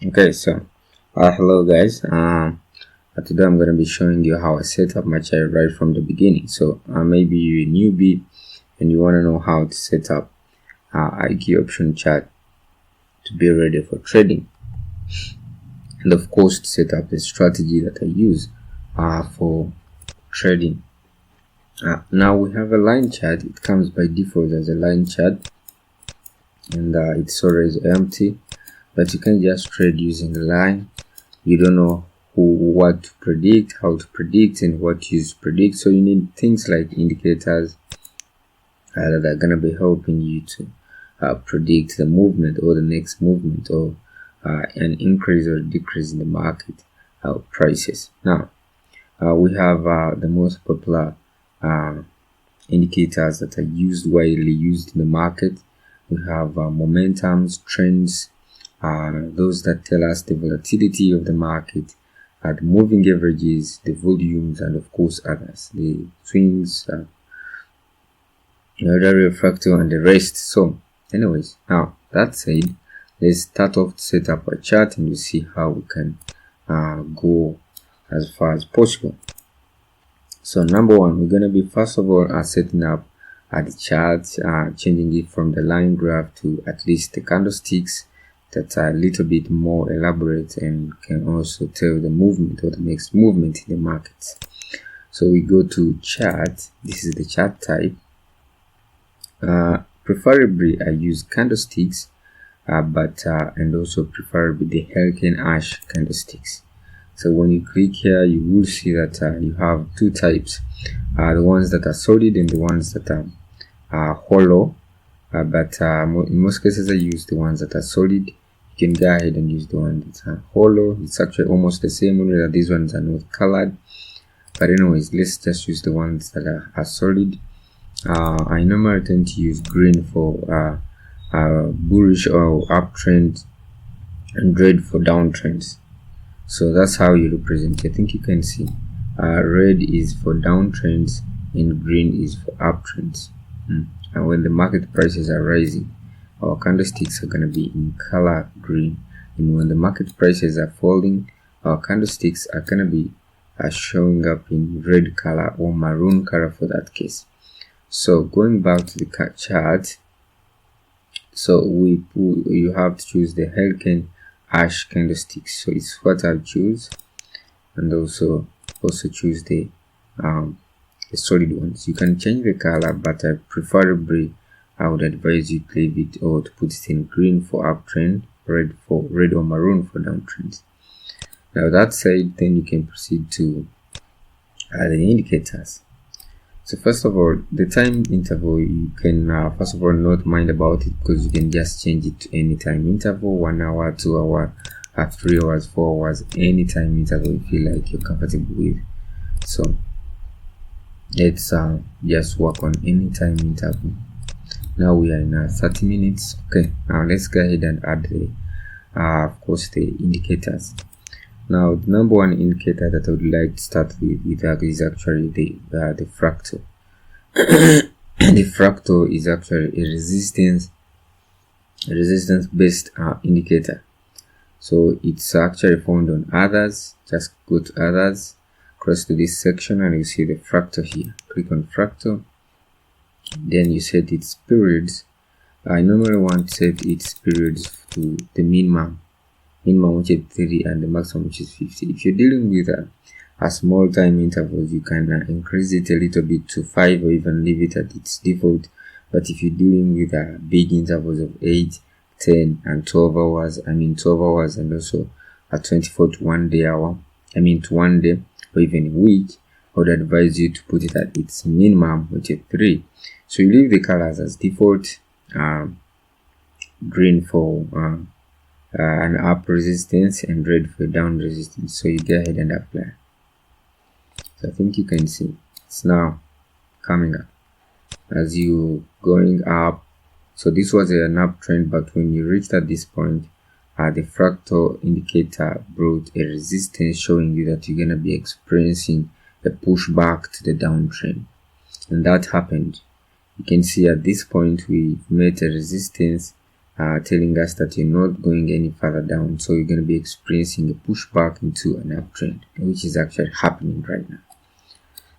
Okay, so hello guys. Today I'm going to be showing you how I set up my chart right from the beginning. So maybe you're a newbie and you want to know how to set up IQ option chart to be ready for trading, and of course to set up the strategy that I use for trading. Now we have a line chart. It comes by default as a line chart, and it's always empty, but you can just trade using the line. You don't know what to predict, how to predict, and what to use to predict. So you need things like indicators that are going to be helping you to predict the movement or the next movement, or an increase or decrease in the market prices. Now we have the most popular indicators that are widely used in the market. We have momentums, trends, those that tell us the volatility of the market, the moving averages, the volumes, and of course others, the swings, the fractal, and the rest. So anyways, now that said, let's start off to set up a chart and we'll see how we can go as far as possible. So number one, we're going to be first of all setting up the chart, changing it from the line graph to at least the candlesticks that are a little bit more elaborate and can also tell the movement or the next movement in the markets. So we go to chart. This is the chart type. Preferably I use candlesticks, and also preferably the hurricane ash candlesticks. So when you click here, you will see that you have two types, the ones that are solid and the ones that are hollow. But in most cases I use the ones that are solid. You can go ahead and use the one that's hollow. It's actually almost the same, only that these ones are not colored. But anyways, let's just use the ones that are solid. I normally tend to use green for bullish or uptrend, and red for downtrends. So that's how you represent it. I think you can see red is for downtrends and green is for uptrends. And when the market prices are rising, our candlesticks are going to be in color green, and when the market prices are falling, our candlesticks are going to be showing up in red color or maroon color for that case. So going back to the chart, so you have to choose the hurricane ash candlesticks. So it's what I'll choose, and also choose the solid ones. You can change the color, but preferably I would advise you to leave it or to put it in green for uptrend, red or maroon for downtrends. Now that said, then you can proceed to the indicators. So first of all, the time interval, you can first of all not mind about it, because you can just change it to any time interval, 1 hour, 2 hour, 3 hours, 4 hours, any time interval you feel like you're comfortable with. So let's just work on any time interval. Now we are in 30 minutes. Okay, now let's go ahead and add the of course the indicators. Now the number one indicator that I would like to start with is actually the fractal. The fractal is actually a resistance based indicator. So it's actually found on others. Just go to others, cross to this section, and you see the fractal here. Click on fractal, then you set its periods. I normally want to set its periods to the minimum which is 3 and the maximum which is 50. If you're dealing with a small time intervals, you can increase it a little bit to 5 or even leave it at its default. But if you're dealing with big intervals of 8, 10 and 12 hours, 12 hours and also a 24 to 1 day hour, to 1 day or even a week, I would advise you to put it at its minimum, which is 3. So you leave the colors as default, green for an up resistance and red for down resistance. So you go ahead and apply. So I think you can see it's now coming up as you going up. So this was an uptrend, but when you reached at this point, the fractal indicator brought a resistance showing you that you're going to be experiencing a pushback to the downtrend, and that happened. You can see at this point we met a resistance telling us that you're not going any further down, so you're going to be experiencing a pushback into an uptrend, which is actually happening right now.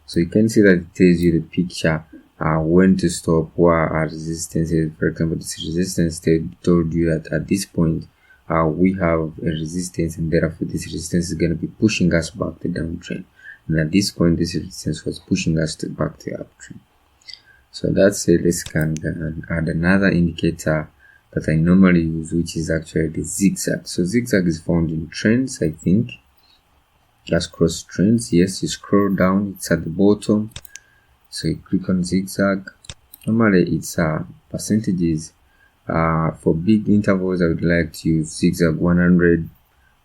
So you can see that it tells you the picture when to stop, where our resistance is. For example, this resistance told you that at this point we have a resistance, and therefore this resistance is going to be pushing us back the downtrend, and at this point this resistance was pushing us back to the uptrend. So that's it. Let's come and add another indicator that I normally use, which is actually the zigzag. So zigzag is found in trends, I think. Just cross trends. Yes, you scroll down, it's at the bottom. So you click on zigzag. Normally it's percentages. For big intervals, I would like to use zigzag 100,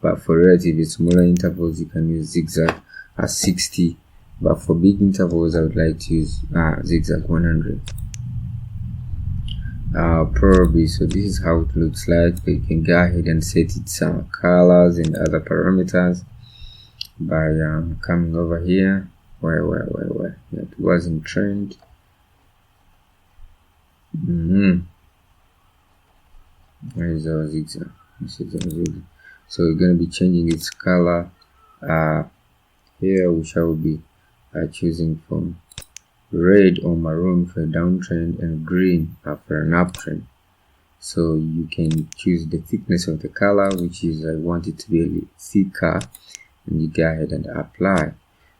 but for relatively smaller intervals, you can use zigzag at 60. But for big intervals, I would like to use zigzag 100. Probably. So this is how it looks like. But you can go ahead and set its colors and other parameters by coming over here. Where? Yeah, it was in trend. Where is our zigzag? So we're going to be changing its color. Here we shall be choosing from red or maroon for a downtrend and green for an uptrend. So you can choose the thickness of the color, which is I want it to be a little thicker, and you go ahead and apply.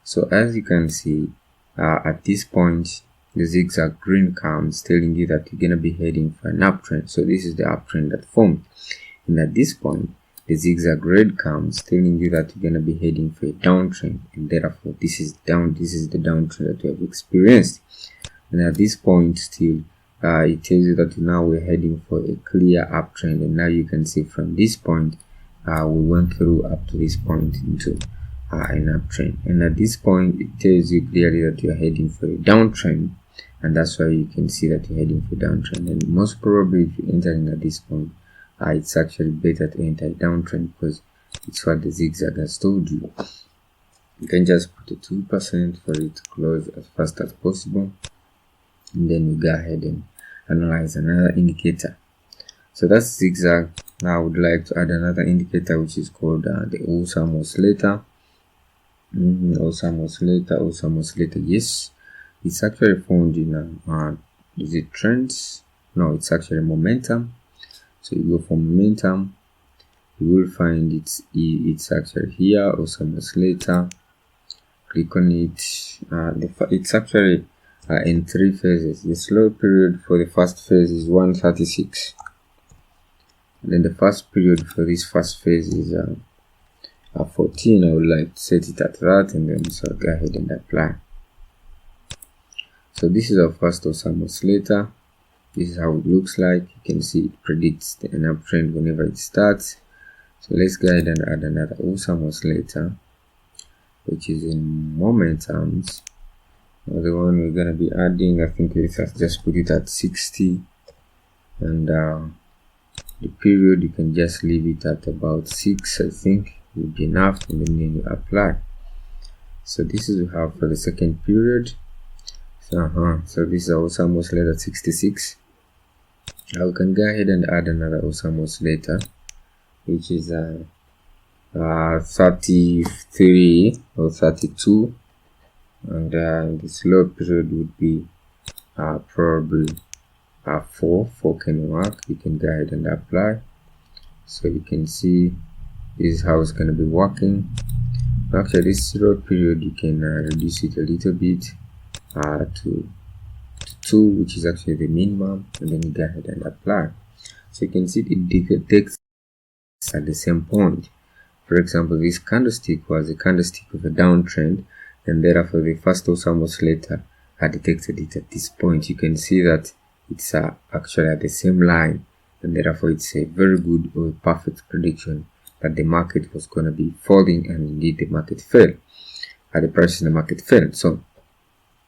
So as you can see, at this point the zigzag green comes telling you that you're going to be heading for an uptrend. So this is the uptrend that formed, and at this point the zigzag red comes telling you that you're going to be heading for a downtrend, and therefore this is the downtrend that we have experienced. And at this point still it tells you that now we're heading for a clear uptrend, and now you can see from this point we went through up to this point into an uptrend, and at this point it tells you clearly that you're heading for a downtrend, and that's why you can see that you're heading for downtrend. And most probably if you're entering at this point, it's actually better to enter a downtrend because it's what the zigzag has told you. You can just put a 2% for it to close as fast as possible, and then you go ahead and analyze another indicator. So that's zigzag. Now I would like to add another indicator, which is called the Ulsan Oscillator. Ulsan Oscillator. Yes, it's actually found in is it trends? No, it's actually momentum. So you go for momentum, you will find it's actually here, Ulsan Oscillator. Click on it. It's actually in 3 phases. The slow period for the first phase is 136, and then the first period for this first phase is 14. I would like to set it at that, and then so go ahead and apply. So this is our first Ulsan Oscillator. This is how it looks like. You can see it predicts an uptrend whenever it starts. So let's go ahead and add another Ulsan Oscillator, which is in momentums. Now the one we're going to be adding, I think let's just put it at 60, and the period you can just leave it at about 6. I think would be enough, and then you apply. So this is what we have for the second period. So this is Ulsan Oscillator 66. Now we can go ahead and add another Ulsan Oscillator, which is 33 or 32, and the slow period would be probably 4 can work. You can go ahead and apply. So you can see this is how it's going to be working. Actually, this 0 period you can reduce it a little bit to 2, which is actually the minimum, and then you go ahead and apply. So you can see it detects at the same point. For example, this candlestick was a candlestick of a downtrend, and therefore the first Ulsan Oscillator detected it at this point. You can see that it's actually at the same line, and therefore it's a very good or a perfect prediction that the market was going to be falling, and indeed the market fell. The price in the market fell. So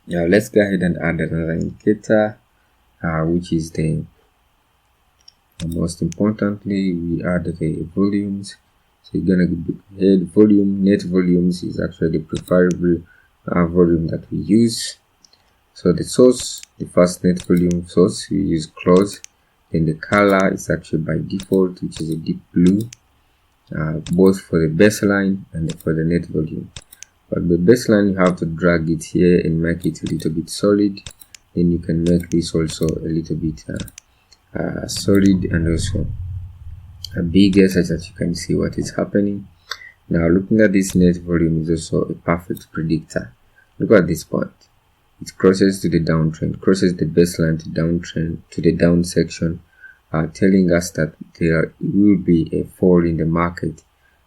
now let's go ahead and add another indicator, which is the most importantly, we add the volumes. So you're gonna head volume. Net volumes is actually the preferable volume that we use. So the source, the first net volume source, we use close. Then the color is actually by default, which is a deep blue, both for the baseline and for the net volume. But the baseline, you have to drag it here and make it a little bit solid. Then you can make this also a little bit solid and also bigger, such that you can see what is happening. Now looking at this net volume is also a perfect predictor. Look at this point. It crosses to the downtrend, crosses the baseline to downtrend to the down section, telling us that there will be a fall in the market,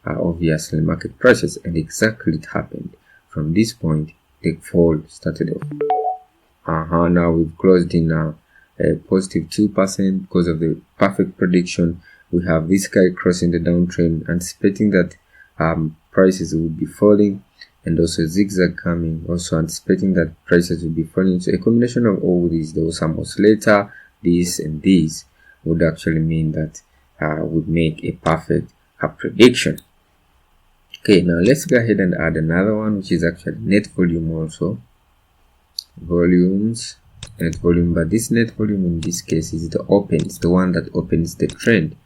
obviously market prices, and exactly it happened. From this point, the fall started off. Now we've closed in a positive 2% because of the perfect prediction. We have this guy crossing the downtrend, anticipating that prices will be falling, and also zigzag coming, also anticipating that prices will be falling. So a combination of all these, the Ulsan Oscillator, this and this, would actually mean that would make a perfect prediction. Okay, now let's go ahead and add another one, which is actually net volume also. Volumes, net volume, but this net volume in this case is the open, it's the one that opens the trend.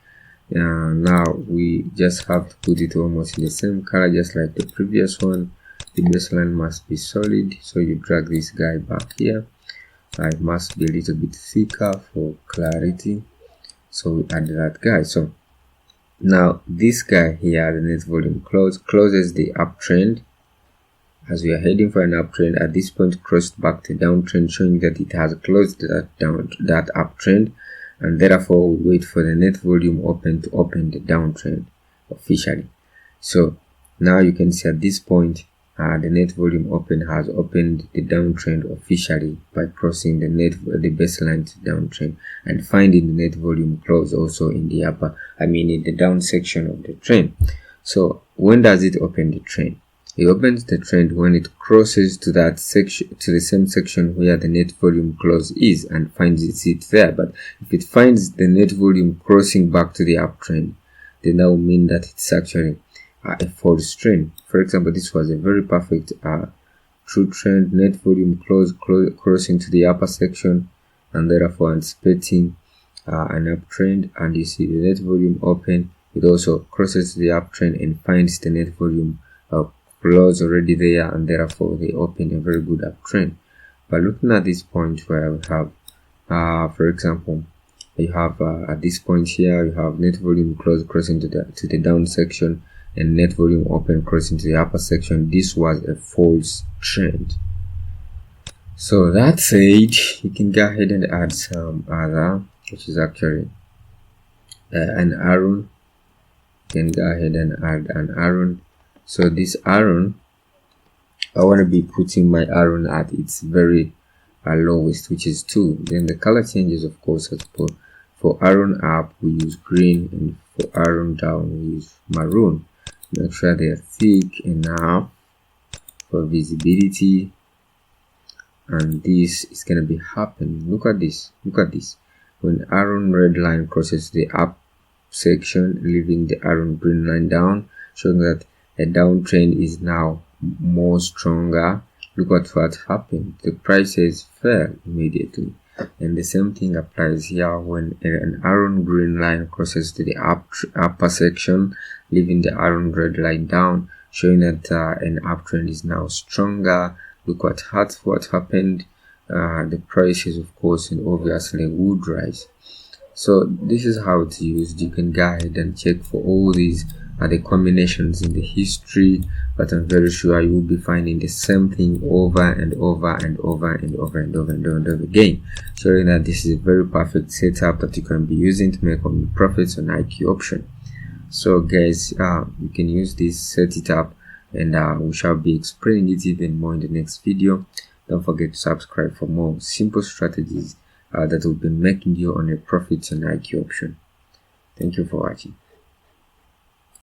Now we just have to put it almost in the same color just like the previous one. The baseline must be solid, so you drag this guy back here. It must be a little bit thicker for clarity, so we add that guy. So now this guy here, the net volume closes the uptrend. As we are heading for an uptrend, at this point crossed back to downtrend, showing that it has closed that uptrend, and therefore we wait for the net volume open to open the downtrend officially. So now you can see at this point the net volume open has opened the downtrend officially by crossing the baseline to downtrend and finding the net volume close also in the in the down section of the trend. So when does it open the trend? It opens the trend when it crosses to that section, to the same section where the net volume close is, and finds it there. But if it finds the net volume crossing back to the uptrend, then that will mean that it's actually a false trend. For example, this was a very perfect true trend, net volume crossing to the upper section, and therefore anticipating an uptrend, and you see the net volume open. It also crosses to the uptrend and finds the net volume close already there, and therefore they open a very good uptrend. But looking at this point where we have for example, you have at this point here, you have net volume crossing to the down section, and net volume open crossing to the upper section. This was a false trend. So that said, you can go ahead and add some other, which is actually an arrow. You can go ahead and add an arrow. So this arrow, I want to be putting my arrow at its very lowest, which is 2. Then the color changes, of course, as for arrow up we use green, and for arrow down we use maroon. Make sure they are thick enough for visibility, and this is going to be happening. Look at this, when arrow red line crosses the up section, leaving the arrow green line down, showing that a downtrend is now more stronger. Look at what happened, the prices fell immediately. And the same thing applies here when an arrow green line crosses to the upper section, leaving the arrow red line down, showing that an uptrend is now stronger. Look what happened. The prices, of course, and obviously would rise. So this is how it's used. You can go ahead and check for all these the combinations in the history, but I'm very sure you will be finding the same thing over and over and over and over and over and over again, showing that this is a very perfect setup that you can be using to make on profits on IQ option. So guys, you can use this, set it up, and we shall be explaining it even more in the next video. Don't forget to subscribe for more simple strategies that will be making you on a profits on IQ option. Thank you for watching.